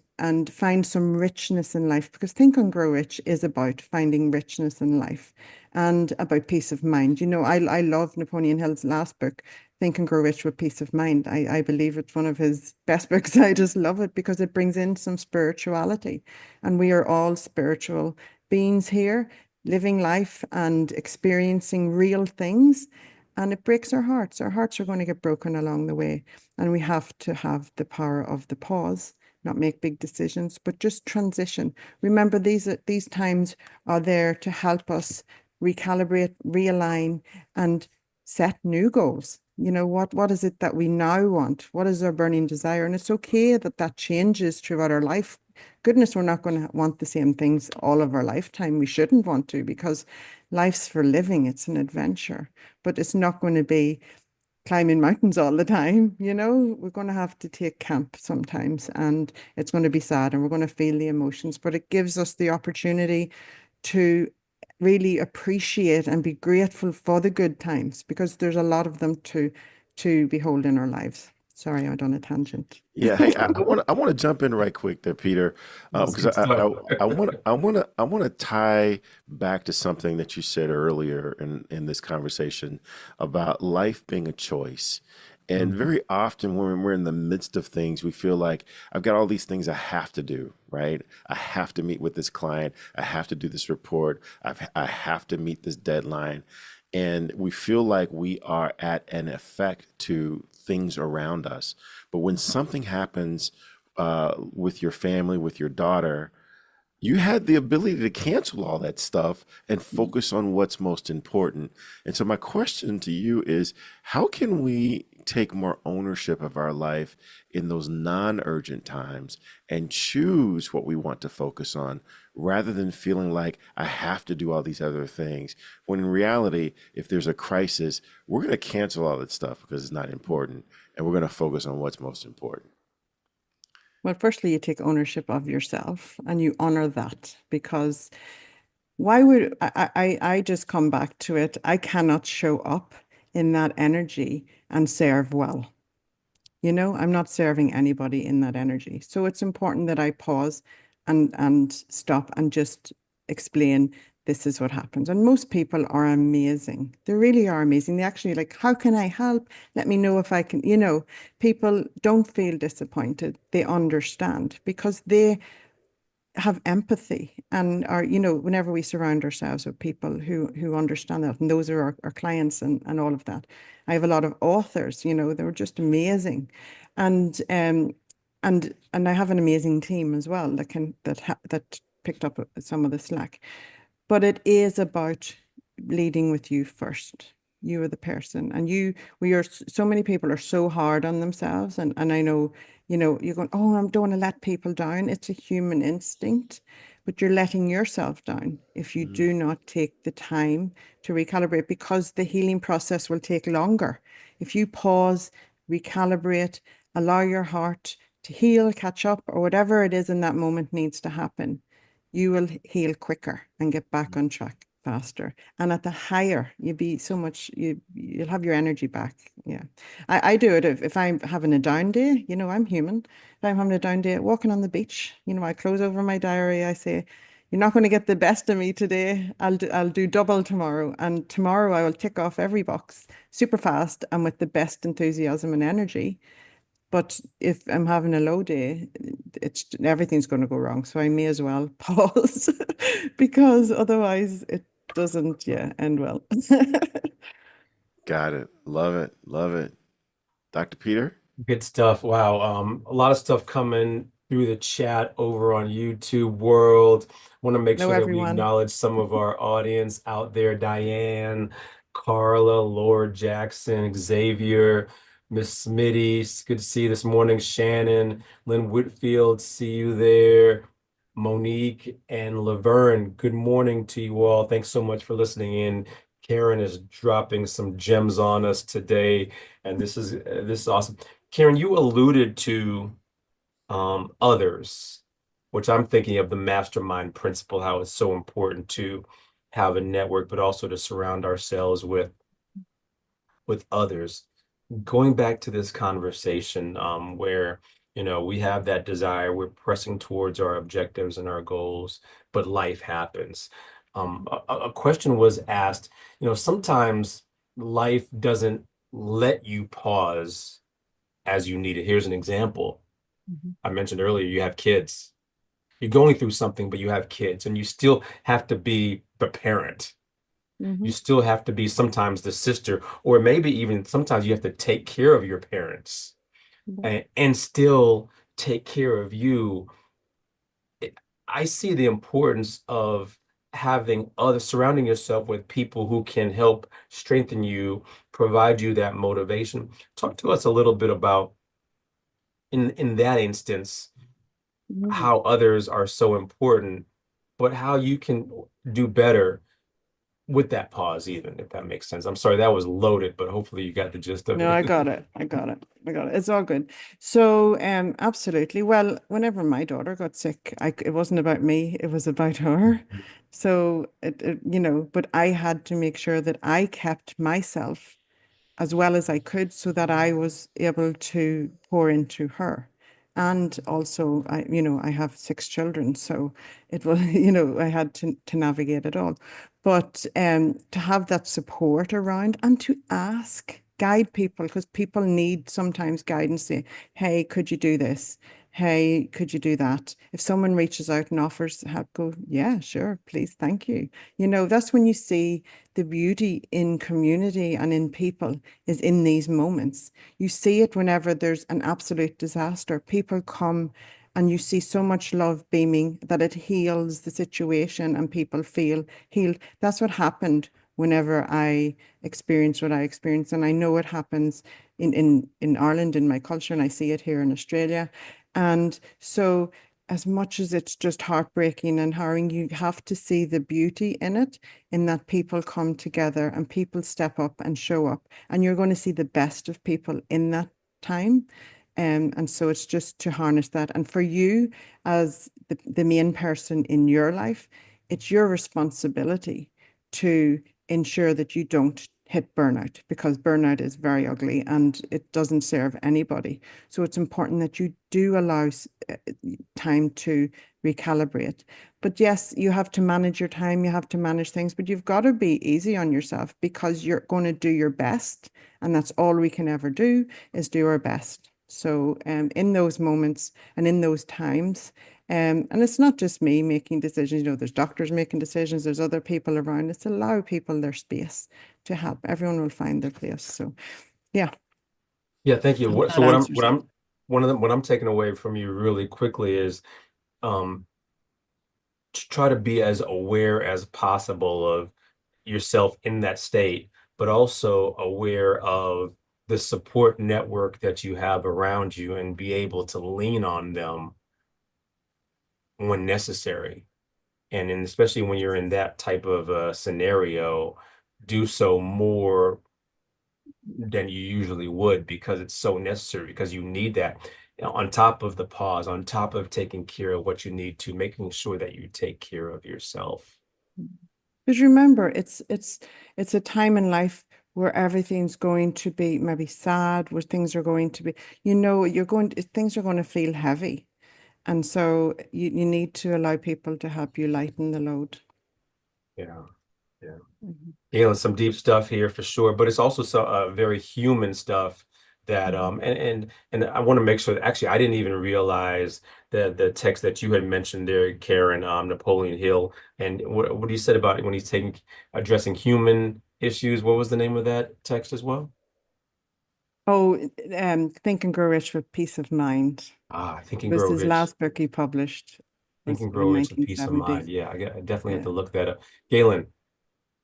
find some richness in life, because Think and Grow Rich is about finding richness in life and about peace of mind. I love Napoleon Hill's last book, Think and Grow Rich with Peace of Mind. I believe it's one of his best books. I just love it because it brings in some spirituality, and we are all spiritual beings here, living life and experiencing real things. And it breaks our hearts. Our hearts are going to get broken along the way. And we have to have the power of the pause, not make big decisions, but just transition. Remember, these times are there to help us recalibrate, realign, and set new goals. What is it that we now want? What is our burning desire? And it's okay that that changes throughout our life. Goodness, we're not going to want the same things all of our lifetime. We shouldn't want to, because life's for living. It's an adventure, but it's not going to be climbing mountains all the time, you know. We're going to have to take camp sometimes, and it's going to be sad, and we're going to feel the emotions, but it gives us the opportunity to really appreciate and be grateful for the good times, because there's a lot of them to behold in our lives. Sorry, I'm on a tangent.
Yeah, hey, I want to jump in right quick there, Peter,
That's
because
good stuff.
I want to tie back to something that you said earlier in this conversation about life being a choice. And
Mhm.
very often when we're in the midst of things, we feel like I've got all these things I have to do, right? I have to meet with this client. I have to do this report. I have to meet this deadline. And we feel like we are at an effect to things around us. But when something happens with your family, with your daughter, you had the ability to cancel all that stuff and focus on what's most important. And so, my question to you is how can we take more ownership of our life in those non urgent times and choose what we want to focus on rather than feeling like I have to do all these other things? When in reality, if there's a crisis, we're going to cancel all that stuff because it's not important and we're going to focus on what's most important.
Well, firstly, you take ownership of yourself and you honor that, because why would I just come back to it? I cannot show up in that energy and serve well. You know, I'm not serving anybody in that energy. So it's important that I pause and stop and just explain this is what happens. And most people are amazing. They really are amazing. They actually like, how can I help? Let me know if I can, you know, people don't feel disappointed. They understand because they have empathy and are, you know, whenever we surround ourselves with people who understand that, and those are our clients and all of that. I have a lot of authors, you know, they're just amazing. And and I have an amazing team as well that that picked up some of the slack. But it is about leading with you first. You are the person, and we are so many people are so hard on themselves, and I know, you know, you're going, oh, I don't want to let people down. It's a human instinct, but you're letting yourself down if you
Mm.
do not take the time to recalibrate, because the healing process will take longer. If you pause, recalibrate, allow your heart to heal, catch up, or whatever it is in that moment needs to happen, you will heal quicker and get back on track faster. And at the higher, you'll be so much, you'll have your energy back. Yeah. I do it if I'm having a down day, you know, I'm human. If I'm having a down day, walking on the beach, you know, I close over my diary, I say, you're not going to get the best of me today. I'll do double tomorrow. And tomorrow I will tick off every box super fast and with the best enthusiasm and energy. But if I'm having a low day, it's everything's going to go wrong. So I may as well pause because otherwise it doesn't, yeah, end well.
Got it. Love it. Love it. Dr. Peter?
Good stuff. Wow. A lot of stuff coming through the chat over on YouTube world. Want to make
Hello,
sure that we
everyone.
acknowledge some of our audience out there. Diane, Carla, Lord Jackson, Xavier, Miss Smitty. It's good to see you this morning. Shannon, Lynn Whitfield, see you there. Monique and Laverne, good morning to you all. Thanks so much for listening in. Karen is dropping some gems on us today, and this is awesome. Karen, you alluded to others, which I'm thinking of the mastermind principle, how it's so important to have a network, but also to surround ourselves with others. Going back to this conversation, where we have that desire, we're pressing towards our objectives and our goals, but life happens. A question was asked, sometimes life doesn't let you pause as you need it. Here's an example.
Mhm.
I mentioned earlier, you have kids. You're going through something, but you have kids, and you still have to be the parent. You
Mhm.
still have to be sometimes the sister, or maybe even sometimes you have to take care of your parents
Yeah.
and still take care of you. I see the importance of having others, surrounding yourself with people who can help strengthen you, provide you that motivation. Talk to us a little bit about in that instance
Mhm.
how others are so important, but how you can do better with that pause, even if that makes sense. I'm sorry, that was loaded, but hopefully you got the gist of
No, I
it.
got it. I got it. I got it. It's all good. So, absolutely. Well, whenever my daughter got sick, it wasn't about me, it was about her. So but I had to make sure that I kept myself as well as I could so that I was able to pour into her. And also, I have 6 children, so it was, I had to navigate it all. But to have that support around and to ask, guide people, because people need sometimes guidance. Say, hey, could you do this? Hey, could you do that? If someone reaches out and offers help, go, yeah, sure, please, thank you. That's when you see the beauty in community and in people is in these moments. You see it whenever there's an absolute disaster. People come and you see so much love beaming that it heals the situation and people feel healed. That's what happened whenever I experienced what I experienced. And I know it happens in Ireland, in my culture, and I see it here in Australia. And so as much as it's just heartbreaking and harrowing, you have to see the beauty in it, in that people come together and people step up and show up, and you're going to see the best of people in that time. And so it's just to harness that. And for you, as the main person in your life, it's your responsibility to ensure that you don't hit burnout, because burnout is very ugly and it doesn't serve anybody. So it's important that you do allow time to recalibrate. But yes, you have to manage your time, you have to manage things, but you've got to be easy on yourself, because you're going to do your best. And that's all we can ever do, is do our best. So in those moments and in those times, and it's not just me making decisions, there's doctors making decisions, there's other people around. It's allow people their space to help. Everyone will find their place. So yeah,
Yeah, thank you.
I hope
So
that answers it.
what I'm taking away from you really quickly is um to try to be as aware as possible of yourself in that state, but also aware of the support network that you have around you and be able to lean on them when necessary. And especially when you're in that type of scenario, do so more than you usually would, because it's so necessary, because you need that. On top of the pause, on top of taking care of what you need to, making sure that you take care of yourself.
Because remember, it's a time in life where everything's going to be maybe sad, where things are going to be, things are going to feel heavy. And so you need to allow people to help you lighten the load.
Yeah, yeah.
Mhm.
Some deep stuff here for sure, but it's also very human stuff that
Mhm.
and I want to make sure that actually I didn't even realize the text that you had mentioned there, Karen, Napoleon Hill, and what you said about when he's taking addressing human issues. What was the name of that text as well?
Oh, Think and Grow Rich with Peace of Mind.
Think
It
and
was
Grow
his
Rich.
last book he published,
Think
was
and Grow
in
Rich with Peace of Mind.
1970s.
Yeah, I definitely have
Yeah.
to look that up. Galen,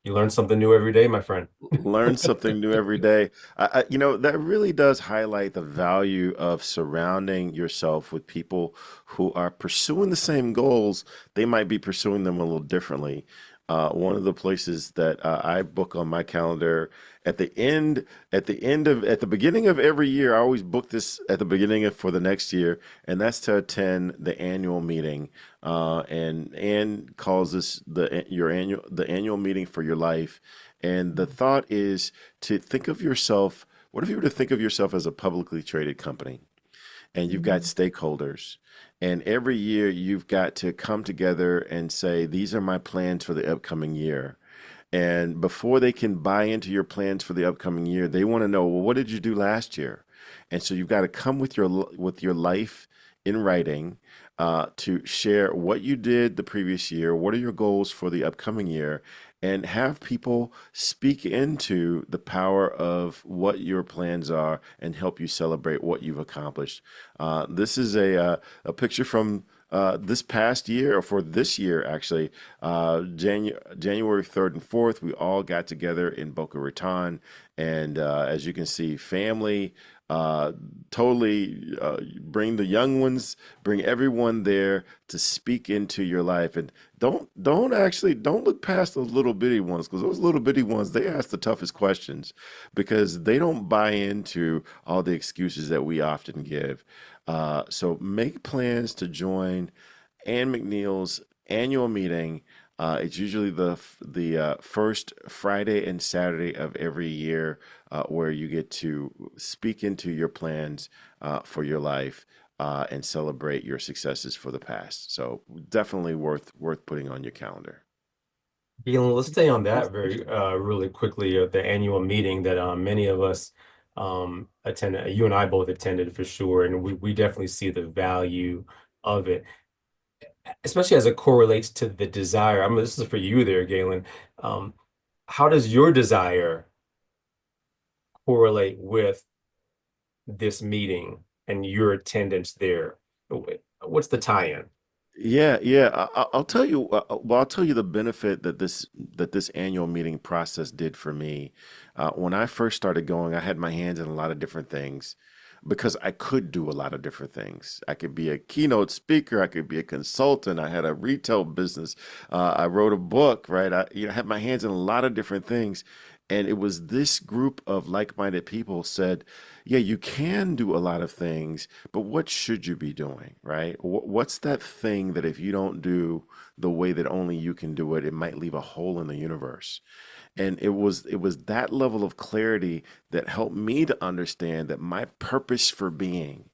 you learn something new every day, my friend.
Learn something new every day. That really does highlight the value of surrounding yourself with people who are pursuing the same goals. They might be pursuing them a little differently. One of the places that I book on my calendar at the beginning of every year, I always book this at the beginning for the next year, and that's to attend the annual meeting. And calls this the annual meeting for your life. And the thought is to think of yourself. What if you were to think of yourself as a publicly traded company, and you've got
Mhm.
stakeholders, and every year you've got to come together and say, these are my plans for the upcoming year. And before they can buy into your plans for the upcoming year, they want to know, well, what did you do last year? And so you've got to come with your life in writing, to share what you did the previous year, what are your goals for the upcoming year, and have people speak into the power of what your plans are and help you celebrate what you've accomplished. This is a picture from this past year, or for this year, actually, January 3rd and 4th, we all got together in Boca Raton. And as you can see, family, Uh, totally bring the young ones, bring everyone there to speak into your life, and don't look past those little bitty ones, because those little bitty ones, they ask the toughest questions because they don't buy into all the excuses that we often give. So make plans to join Ann McNeil's annual meeting. It's usually the first Friday and Saturday of every year, where you get to speak into your plans for your life and celebrate your successes for the past. So definitely worth putting on your calendar.
Galen, let's stay on that very really quickly. The annual meeting that many of us attended, you and I both attended for sure, and we definitely see the value of it, especially as it correlates to the desire. I mean, this is for you there, Galen. Um, how does your desire correlate with this meeting and your attendance there? What's the tie-in?
Yeah, yeah. I'll tell you. Well, I'll tell you the benefit that this annual meeting process did for me. When I first started going, I had my hands in a lot of different things because I could do a lot of different things. I could be a keynote speaker. I could be a consultant. I had a retail business. I wrote a book. Right. I had my hands in a lot of different things, and it was this group of like-minded people said, "Yeah, you can do a lot of things, but what should you be doing, right? What's that thing that if you don't do the way that only you can do it, it might leave a hole in the universe?" And it was that level of clarity that helped me to understand that my purpose for being,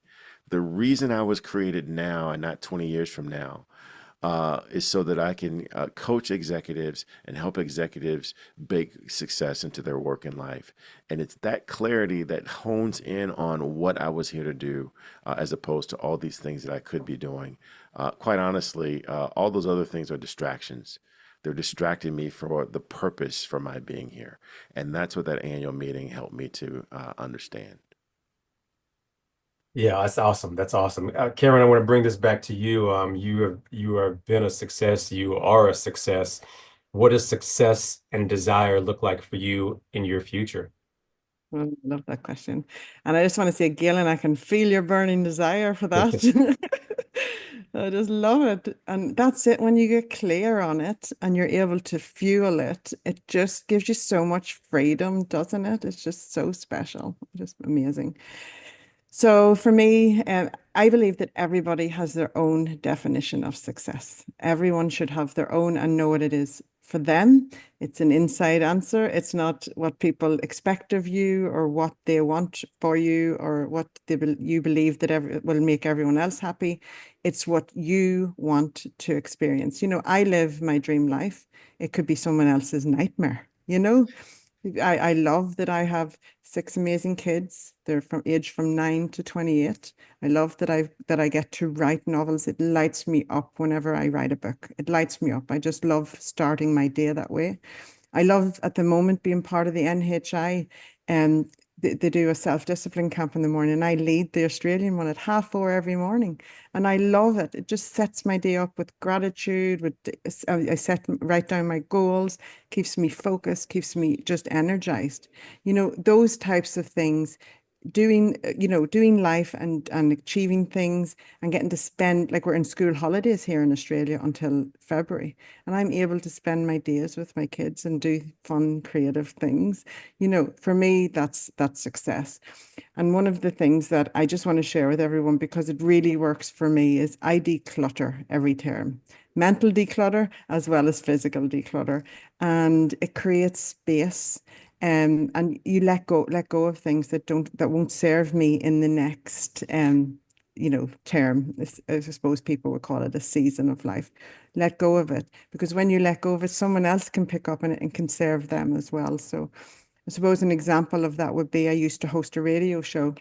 the reason I was created now and not 20 years from now, is so that I can coach executives and help executives bake success into their work in life. And it's that clarity that hones in on what I was here to do, as opposed to all these things that I could be doing. Quite honestly, all those other things are distractions. They're distracting me for the purpose for my being here. And that's what that annual meeting helped me to understand.
Yeah, that's awesome. That's awesome. Karen, I want to bring this back to you. You have been a success. You are a success. What does success and desire look like for you in your future?
Oh, I love that question. And I just want to say, Galen, I can feel your burning desire for that. I just love it. And that's it. When you get clear on it and you're able to fuel it, it just gives you so much freedom, doesn't it? It's just so special. Just amazing. So for me, I believe that everybody has their own definition of success. Everyone should have their own and know what it is for them. It's an inside answer. It's not what people expect of you or what they want for you or what you believe that will make everyone else happy. It's what you want to experience. I live my dream life. It could be someone else's nightmare. I love that I have six amazing kids. They're from 9 to 28. I love that I get to write novels. It lights me up whenever I write a book. It lights me up. I just love starting my day that way. I love at the moment being part of the NHI, and they do a self-discipline camp in the morning. And I lead the Australian one at 4:30 every morning, and I love it. It just sets my day up with gratitude. I write down my goals, keeps me focused, keeps me just energized. Those types of things, doing life and achieving things and getting to spend, like we're in school holidays here in Australia until February, and I'm able to spend my days with my kids and do fun, creative things. For me, that's success. And one of the things that I just want to share with everyone, because it really works for me, is I declutter every term. Mental declutter as well as physical declutter. And it creates space. And you let go of things that won't serve me in the next term. I suppose people would call it a season of life. Let go of it, because when you let go of it, someone else can pick up on it and can serve them as well. So I suppose an example of that would be I used to host a radio show,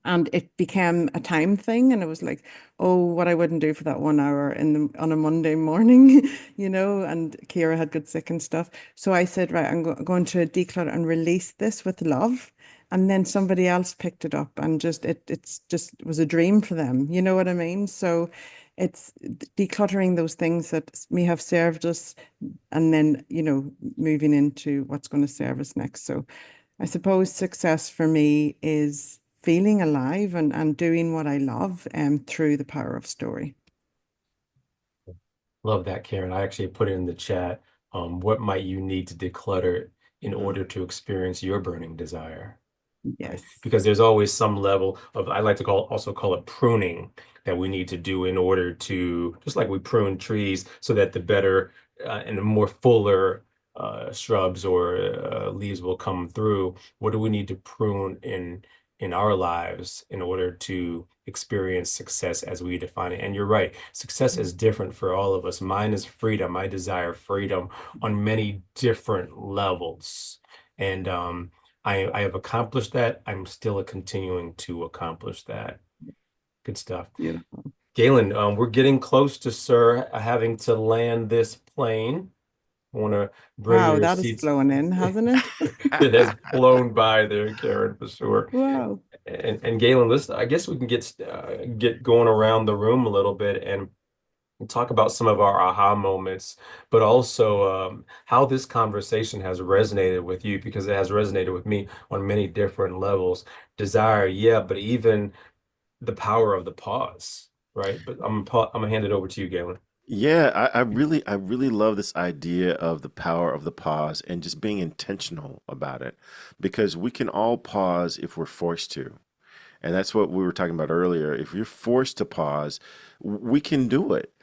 and it became a time thing, and it was like, oh, what I wouldn't do for that 1 hour on a Monday morning, and Kira had got sick and stuff. So I said, right, I'm going to declutter and release this with love. And then somebody else picked it up, and it's just was a dream for them. You know what I mean? So it's decluttering those things that may have served us, and then, moving into what's going to serve us next. So I suppose success for me is feeling alive and doing what I love through the power of story.
Love that, Karen. I actually put it in the chat. What might you need to declutter in
Mm.
order to experience your burning desire? Right?
Yes.
Because there's always some level of, I like to also call it pruning that we need to do in order to, just like we prune trees so that the better and the more fuller shrubs or leaves will come through. What do we need to prune in our lives in order to experience success as we define it? And you're right, success is different for all of us. Mine is freedom. I desire freedom on many different levels. And I have accomplished that. I'm still continuing to accomplish that. Good stuff.
Beautiful.
Galen, we're getting close to Sir having to land this plane. I want to bring
Wow,
your
that has
seats.
flown in, hasn't it?
It has flown by there, Karen, for sure.
Wow.
And Galen, listen, I guess we can get going around the room a little bit and talk about some of our aha moments, but also how this conversation has resonated with you, because it has resonated with me on many different levels. Desire, yeah, but even the power of the pause, right? But I'm gonna hand it over to you, Galen.
Yeah, I really love this idea of the power of the pause and just being intentional about it, because we can all pause if we're forced to. And that's what we were talking about earlier. If you're forced to pause, we can do it.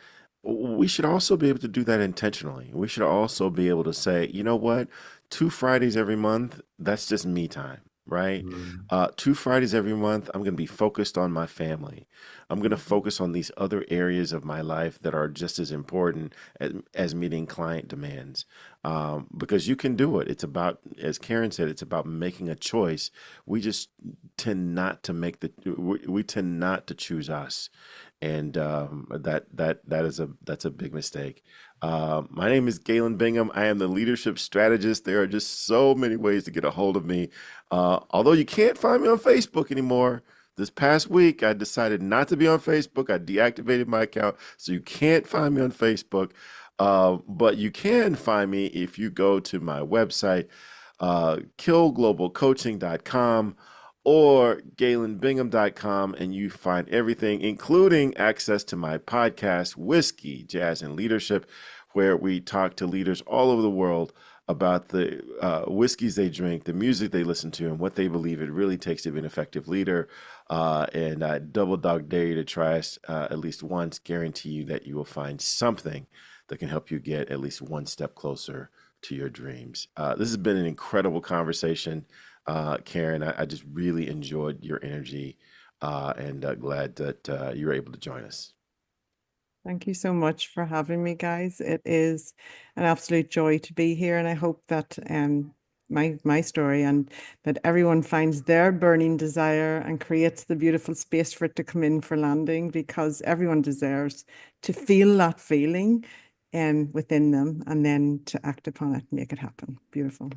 We should also be able to do that intentionally. We should also be able to say, you know what, 2 Fridays every month, that's just me time, right?
Mm.
2 Fridays every month, I'm going to be focused on my family. I'm going to focus on these other areas of my life that are just as important as meeting client demands. Because you can do it. It's about, as Karen said, it's about making a choice. We just tend not to we tend not to choose us, and that's a big mistake. My name is Galen Bingham. I am the leadership strategist. There are just so many ways to get a hold of me. Although you can't find me on Facebook anymore. This past week, I decided not to be on Facebook. I deactivated my account, so you can't find me on Facebook. But you can find me if you go to my website, killglobalcoaching.com or galenbingham.com, and you find everything, including access to my podcast, Whiskey, Jazz, and Leadership, where we talk to leaders all over the world about the whiskeys they drink, the music they listen to, and what they believe it really takes to be an effective leader. And I double dog dare you to try us at least once, guarantee you that you will find something that can help you get at least one step closer to your dreams. This has been an incredible conversation. Karen, I just really enjoyed your energy and glad that you were able to join us.
Thank you so much for having me, guys. It is an absolute joy to be here, and I hope that my story and that everyone finds their burning desire and creates the beautiful space for it to come in for landing, because everyone deserves to feel that feeling within them and then to act upon it, make it happen. Beautiful.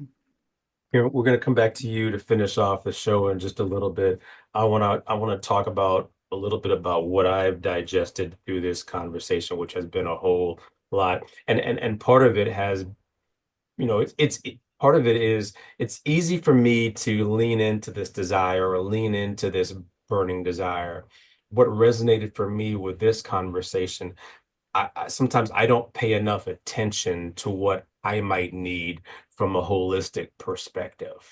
Here, we're going to come back to you to finish off the show in just a little bit. I want to talk about a little bit about what I've digested through this conversation, which has been a whole lot. And part of it has, part of it is it's easy for me to lean into this desire or lean into this burning desire. What resonated for me with this conversation, sometimes I don't pay enough attention to what I might need from a holistic perspective.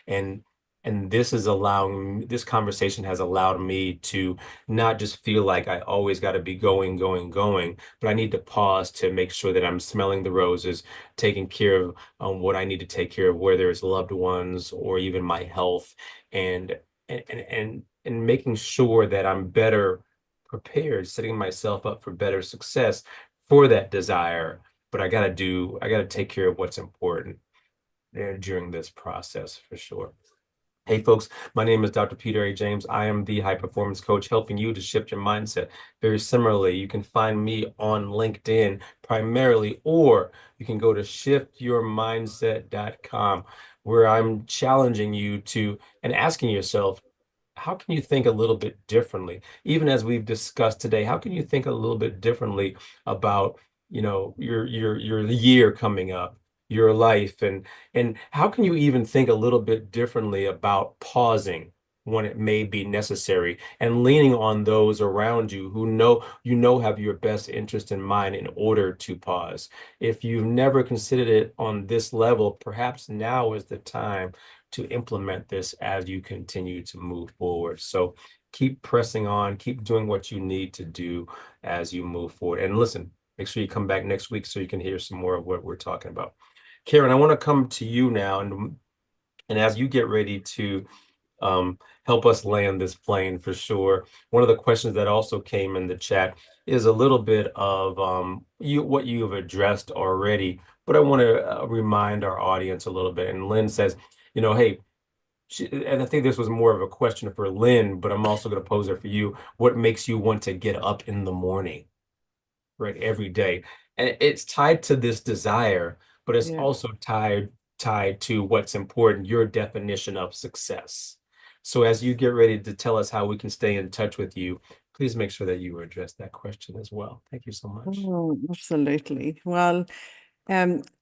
And this conversation has allowed me to not just feel like I always got to be going, going, going, but I need to pause to make sure that I'm smelling the roses, taking care of what I need to take care of, whether it's loved ones or even my health, and and making sure that I'm better prepared, setting myself up for better success for that desire. But I gotta take care of what's important during this process for sure. Hey folks, my name is Dr. Peter A. James. I am the high performance coach helping you to shift your mindset. Very similarly, you can find me on LinkedIn primarily, or you can go to shiftyourmindset.com, where I'm challenging you to and asking yourself, how can you think a little bit differently? Even as we've discussed today, how can you think a little bit differently about, your year coming up, your life, and how can you even think a little bit differently about pausing when it may be necessary, and leaning on those around you who have your best interest in mind in order to pause. If you've never considered it on this level, perhaps now is the time to implement this as you continue to move forward. So keep pressing on, keep doing what you need to do as you move forward. And listen, make sure you come back next week so you can hear some more of what we're talking about. Karen, I want to come to you now, and as you get ready to help us land this plane for sure. One of the questions that also came in the chat is a little bit of what you have addressed already, but I want to remind our audience a little bit. And Lynn says, hey, and I think this was more of a question for Lynn, but I'm also going to pose it for you. What makes you want to get up in the morning, right, every day? And it's tied to this desire, but it's
Yeah.
also tied to what's important, your definition of success. So as you get ready to tell us how we can stay in touch with you, please make sure that you address that question as well. Thank you so much.
Oh, absolutely. Well,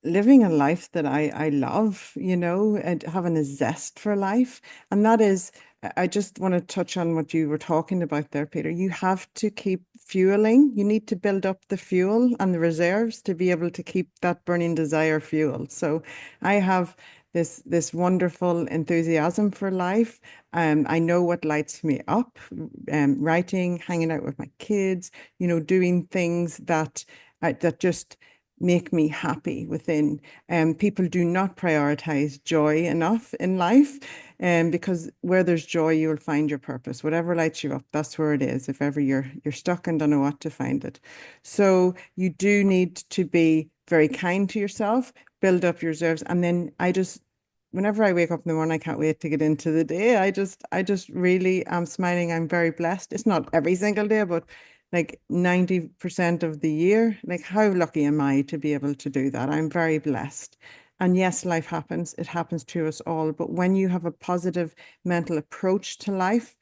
living a life that I love, and having a zest for life. And that is, I just want to touch on what you were talking about there, Peter. You have to keep fueling. You need to build up the fuel and the reserves to be able to keep that burning desire fueled. So I have this wonderful enthusiasm for life. I know what lights me up, writing, hanging out with my kids, doing things that just make me happy within. People do not prioritize joy enough in life. Because where there's joy, you'll find your purpose. Whatever lights you up, that's where it is. If ever you're stuck and don't know what to find it. So you do need to be very kind to yourself, build up your reserves. And then whenever I wake up in the morning, I can't wait to get into the day. I just really am smiling. I'm very blessed. It's not every single day, but like 90% of the year. Like, how lucky am I to be able to do that? I'm very blessed. And yes, life happens. It happens to us all. But when you have a positive mental approach to life,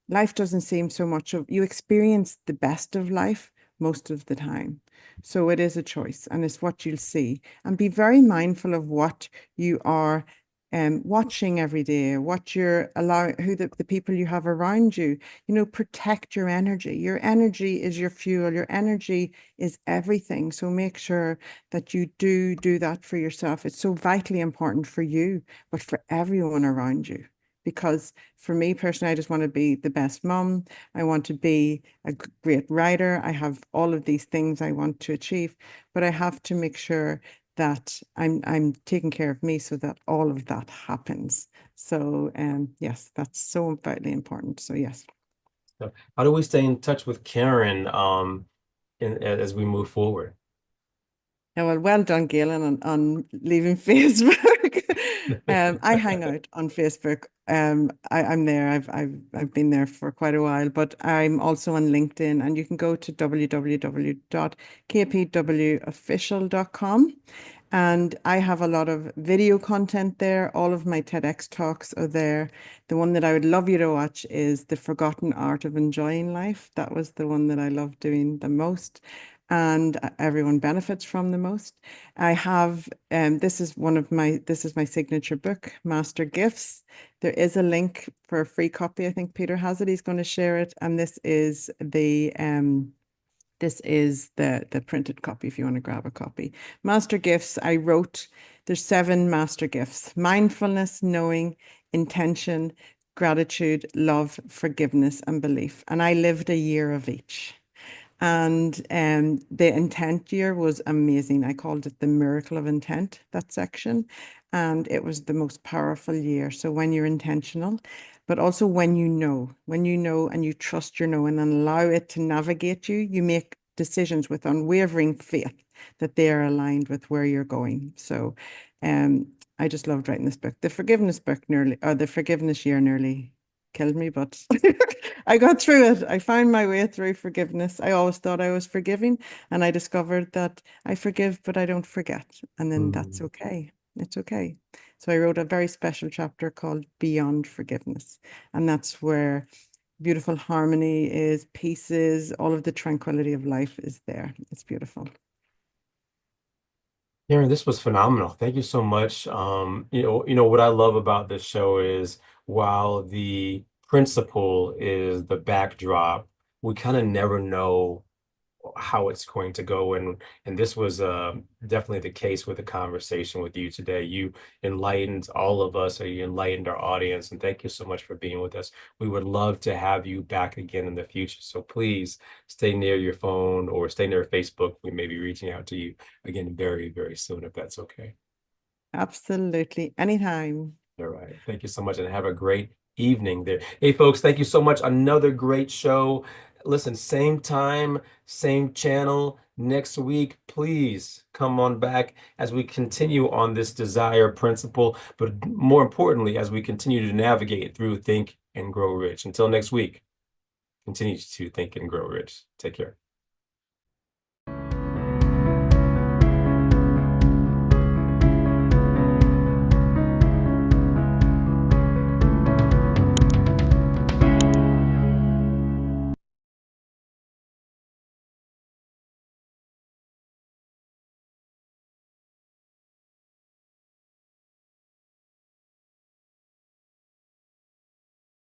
life doesn't seem so much of, you experience the best of life most of the time. So it is a choice, and it's what you'll see. And be very mindful of what you are watching every day, what you're allowing, who the people you have around you. Protect your energy. Your energy is your fuel. Your energy is everything. So make sure that you do that for yourself. It's so vitally important for you, but for everyone around you. Because for me personally, I just want to be the best mom. I want to be a great writer. I have all of these things I want to achieve, but I have to make sure that I'm taking care of me so that all of that happens. So yes, that's so vitally important. So yes.
So how do we stay in touch with Karen as we move forward?
Yeah, well done, Galen, on leaving Facebook. I hang out on Facebook. I'm there. I've been there for quite a while, but I'm also on LinkedIn, and you can go to www.kpwofficial.com. And I have a lot of video content there. All of my TEDx talks are there. The one that I would love you to watch is The Forgotten Art of Enjoying Life. That was the one that I love doing the most, and everyone benefits from the most. I have, this is my signature book, Master Gifts. There is a link for a free copy. I think Peter has it. He's going to share it. And this is the printed copy if you want to grab a copy. Master Gifts, there's 7 master gifts: mindfulness, knowing, intention, gratitude, love, forgiveness, and belief. And I lived a year of each. And the intent year was amazing. I called it the miracle of intent, that section. And it was the most powerful year. So when you're intentional, but also when you know and you trust your knowing and allow it to navigate you, you make decisions with unwavering faith that they are aligned with where you're going. So I just loved writing this book. The forgiveness year nearly killed me, but I got through it. I found my way through forgiveness. I always thought I was forgiving, and I discovered that I forgive, but I don't forget. And then that's okay. It's okay. So I wrote a very special chapter called Beyond Forgiveness. And that's where beautiful harmony is, peace is, all of the tranquility of life is there. It's beautiful.
Karen, this was phenomenal. Thank you so much. What I love about this show is while the principle is the backdrop, we kind of never know how it's going to go. And this was definitely the case with the conversation with you today. You enlightened all of us, or you enlightened our audience. And thank you so much for being with us. We would love to have you back again in the future. So please stay near your phone or stay near Facebook. We may be reaching out to you again very, very soon, if that's okay.
Absolutely. Anytime.
All right. Thank you so much and have a great evening there. Hey, folks, thank you so much. Another great show. Listen, same time, same channel next week. Please come on back as we continue on this desire principle, but more importantly, as we continue to navigate through Think and Grow Rich. Until next week, continue to think and grow rich. Take care.